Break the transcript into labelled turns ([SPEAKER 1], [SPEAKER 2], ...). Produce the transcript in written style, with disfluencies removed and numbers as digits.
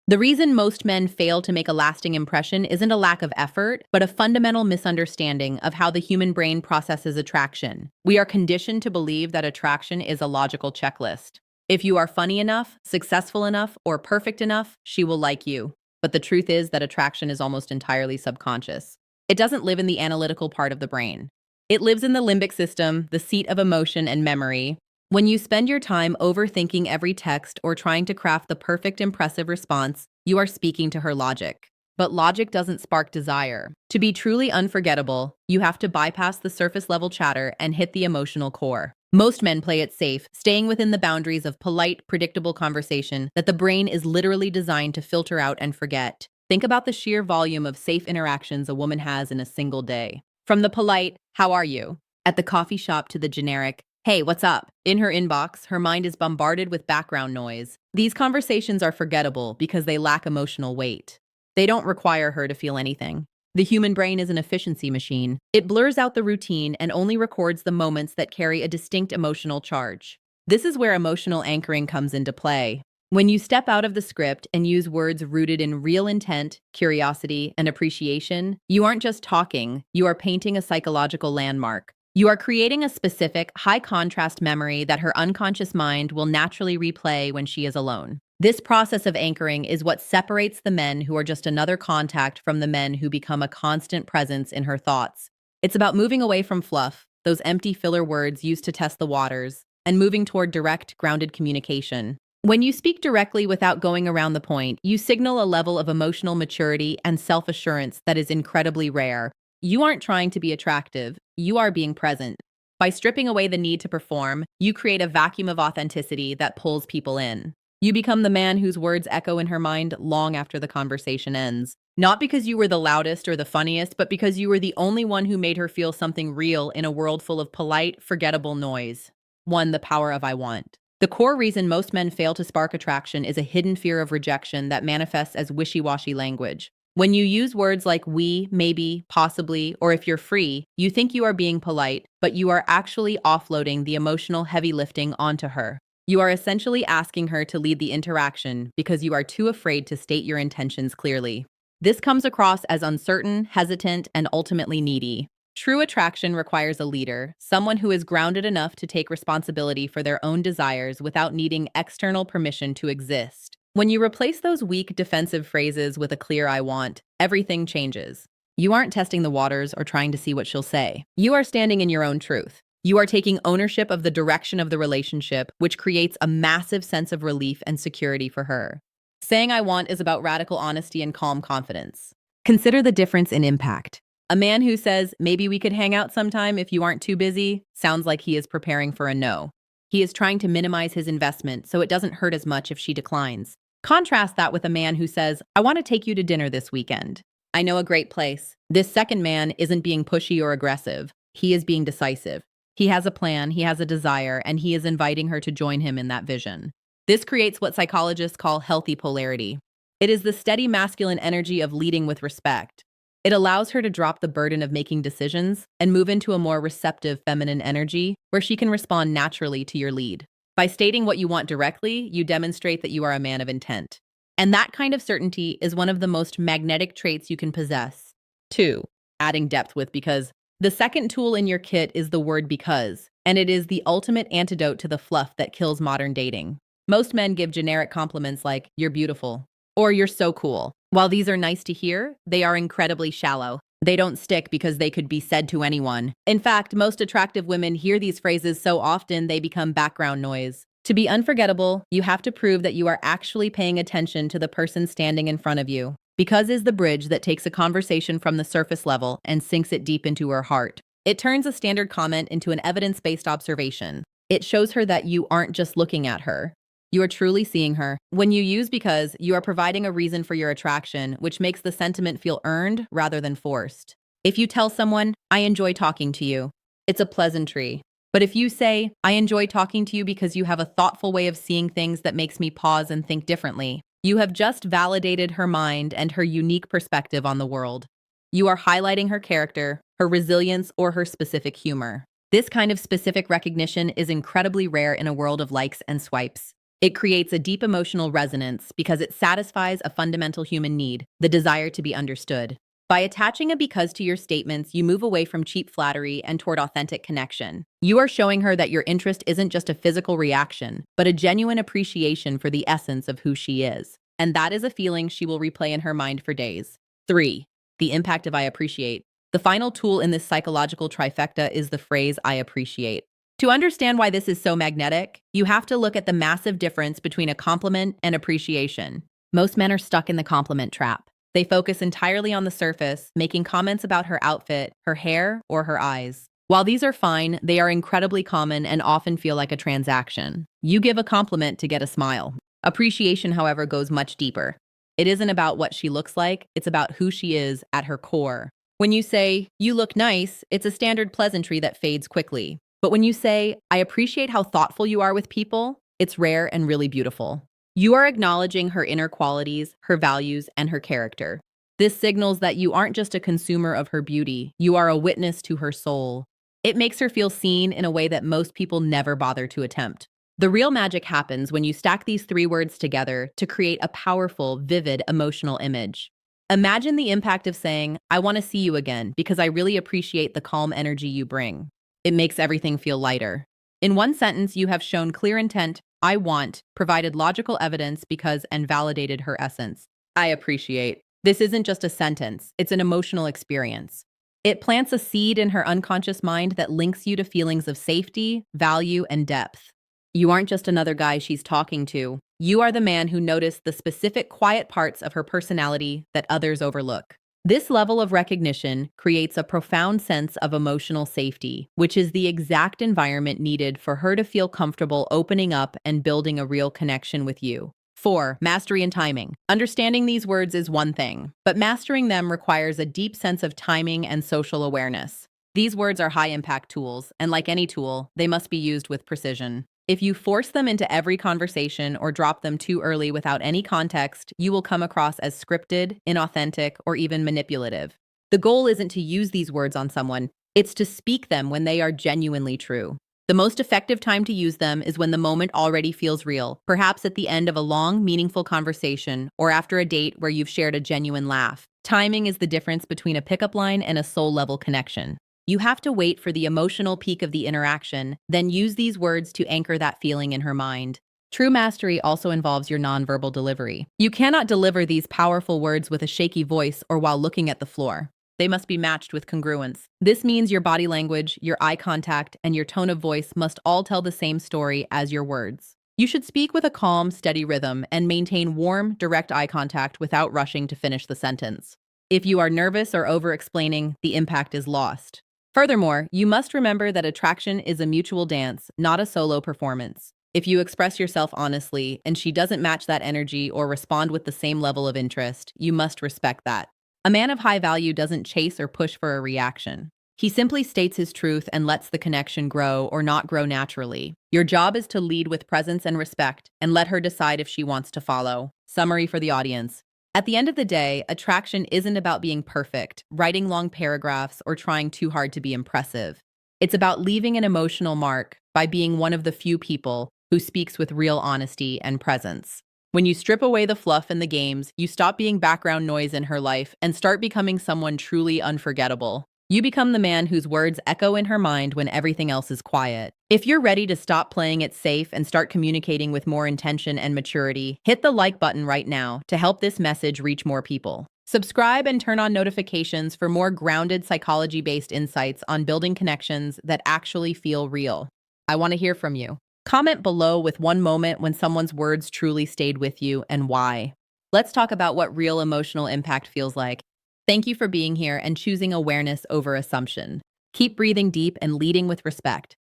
[SPEAKER 1] The reason most men fail to make a lasting impression isn't a lack of effort, but a fundamental misunderstanding of how the human brain processes attraction. We are conditioned to believe that attraction is a logical checklist. If you are funny enough, successful enough, or perfect enough, she will like you. But the truth is that attraction is almost entirely subconscious. It doesn't live in the analytical part of the brain. It lives in the limbic system, the seat of emotion and memory. When you spend your time overthinking every text or trying to craft the perfect impressive response, you are speaking to her logic. But logic doesn't spark desire. To be truly unforgettable, you have to bypass the surface level chatter and hit the emotional core. Most men play it safe, staying within the boundaries of polite, predictable conversation that the brain is literally designed to filter out and forget. Think about the sheer volume of safe interactions a woman has in a single day. From the polite, "How are you?" at the coffee shop to the generic, "Hey, what's up?" In her inbox, her mind is bombarded with background noise. These conversations are forgettable because they lack emotional weight. They don't require her to feel anything. The human brain is an efficiency machine. It blurs out the routine and only records the moments that carry a distinct emotional charge. This is where emotional anchoring comes into play. When you step out of the script and use words rooted in real intent, curiosity, and appreciation, you aren't just talking, you are painting a psychological landmark. You are creating a specific, high-contrast memory that her unconscious mind will naturally replay when she is alone. This process of anchoring is what separates the men who are just another contact from the men who become a constant presence in her thoughts. It's about moving away from fluff, those empty filler words used to test the waters, and moving toward direct, grounded communication. When you speak directly without going around the point, you signal a level of emotional maturity and self-assurance that is incredibly rare. You aren't trying to be attractive, you are being present. By stripping away the need to perform, you create a vacuum of authenticity that pulls people in. You become the man whose words echo in her mind long after the conversation ends. Not because you were the loudest or the funniest, but because you were the only one who made her feel something real in a world full of polite, forgettable noise. 1. The power of "I want." The core reason most men fail to spark attraction is a hidden fear of rejection that manifests as wishy-washy language. When you use words like "we," "maybe," "possibly," or "if you're free," you think you are being polite, but you are actually offloading the emotional heavy lifting onto her. You are essentially asking her to lead the interaction because you are too afraid to state your intentions clearly. This comes across as uncertain, hesitant, and ultimately needy. True attraction requires a leader, someone who is grounded enough to take responsibility for their own desires without needing external permission to exist. When you replace those weak, defensive phrases with a clear "I want," everything changes. You aren't testing the waters or trying to see what she'll say. You are standing in your own truth. You are taking ownership of the direction of the relationship, which creates a massive sense of relief and security for her. Saying "I want" is about radical honesty and calm confidence. Consider the difference in impact. A man who says, "Maybe we could hang out sometime if you aren't too busy," sounds like he is preparing for a no. He is trying to minimize his investment so it doesn't hurt as much if she declines. Contrast that with a man who says, "I want to take you to dinner this weekend. I know a great place." This second man isn't being pushy or aggressive. He is being decisive. He has a plan, he has a desire, and he is inviting her to join him in that vision. This creates what psychologists call healthy polarity. It is the steady masculine energy of leading with respect. It allows her to drop the burden of making decisions and move into a more receptive feminine energy where she can respond naturally to your lead. By stating what you want directly, you demonstrate that you are a man of intent. And that kind of certainty is one of the most magnetic traits you can possess. 2. Adding depth with "because." The second tool in your kit is the word "because," and it is the ultimate antidote to the fluff that kills modern dating. Most men give generic compliments like "you're beautiful" or "you're so cool." While these are nice to hear, they are incredibly shallow. They don't stick because they could be said to anyone. In fact, most attractive women hear these phrases so often they become background noise. To be unforgettable, you have to prove that you are actually paying attention to the person standing in front of you. "Because" is the bridge that takes a conversation from the surface level and sinks it deep into her heart. It turns a standard comment into an evidence-based observation. It shows her that you aren't just looking at her. You are truly seeing her. When you use "because," you are providing a reason for your attraction, which makes the sentiment feel earned rather than forced. If you tell someone, "I enjoy talking to you," it's a pleasantry. But if you say, "I enjoy talking to you because you have a thoughtful way of seeing things that makes me pause and think differently," you have just validated her mind and her unique perspective on the world. You are highlighting her character, her resilience, or her specific humor. This kind of specific recognition is incredibly rare in a world of likes and swipes. It creates a deep emotional resonance because it satisfies a fundamental human need, the desire to be understood. By attaching a because to your statements, you move away from cheap flattery and toward authentic connection. You are showing her that your interest isn't just a physical reaction, but a genuine appreciation for the essence of who she is. And that is a feeling she will replay in her mind for days. 3. The impact of I appreciate. The final tool in this psychological trifecta is the phrase I appreciate. To understand why this is so magnetic, you have to look at the massive difference between a compliment and appreciation. Most men are stuck in the compliment trap. They focus entirely on the surface, making comments about her outfit, her hair, or her eyes. While these are fine, they are incredibly common and often feel like a transaction. You give a compliment to get a smile. Appreciation, however, goes much deeper. It isn't about what she looks like, it's about who she is at her core. When you say, "You look nice," it's a standard pleasantry that fades quickly. But when you say, "I appreciate how thoughtful you are with people," it's rare and really beautiful. You are acknowledging her inner qualities, her values, and her character. This signals that you aren't just a consumer of her beauty, you are a witness to her soul. It makes her feel seen in a way that most people never bother to attempt. The real magic happens when you stack these three words together to create a powerful, vivid, emotional image. Imagine the impact of saying, "I want to see you again because I really appreciate the calm energy you bring." It makes everything feel lighter. In one sentence, you have shown clear intent, "I want," provided logical evidence because and validated her essence. I appreciate. This isn't just a sentence, it's an emotional experience. It plants a seed in her unconscious mind that links you to feelings of safety, value, and depth. You aren't just another guy she's talking to. You are the man who noticed the specific quiet parts of her personality that others overlook. This level of recognition creates a profound sense of emotional safety, which is the exact environment needed for her to feel comfortable opening up and building a real connection with you. 4. Mastery and timing. Understanding these words is one thing, but mastering them requires a deep sense of timing and social awareness. These words are high-impact tools, and like any tool, they must be used with precision. If you force them into every conversation or drop them too early without any context, you will come across as scripted, inauthentic, or even manipulative. The goal isn't to use these words on someone, it's to speak them when they are genuinely true. The most effective time to use them is when the moment already feels real, perhaps at the end of a long, meaningful conversation or after a date where you've shared a genuine laugh. Timing is the difference between a pickup line and a soul-level connection. You have to wait for the emotional peak of the interaction, then use these words to anchor that feeling in her mind. True mastery also involves your nonverbal delivery. You cannot deliver these powerful words with a shaky voice or while looking at the floor. They must be matched with congruence. This means your body language, your eye contact, and your tone of voice must all tell the same story as your words. You should speak with a calm, steady rhythm and maintain warm, direct eye contact without rushing to finish the sentence. If you are nervous or over-explaining, the impact is lost. Furthermore, you must remember that attraction is a mutual dance, not a solo performance. If you express yourself honestly and she doesn't match that energy or respond with the same level of interest, you must respect that. A man of high value doesn't chase or push for a reaction. He simply states his truth and lets the connection grow or not grow naturally. Your job is to lead with presence and respect and let her decide if she wants to follow. Summary for the audience. At the end of the day, attraction isn't about being perfect, writing long paragraphs, or trying too hard to be impressive. It's about leaving an emotional mark by being one of the few people who speaks with real honesty and presence. When you strip away the fluff and the games, you stop being background noise in her life and start becoming someone truly unforgettable. You become the man whose words echo in her mind when everything else is quiet. If you're ready to stop playing it safe and start communicating with more intention and maturity, hit the like button right now to help this message reach more people. Subscribe and turn on notifications for more grounded psychology-based insights on building connections that actually feel real. I want to hear from you. Comment below with one moment when someone's words truly stayed with you and why. Let's talk about what real emotional impact feels like. Thank you for being here and choosing awareness over assumption. Keep breathing deep and leading with respect.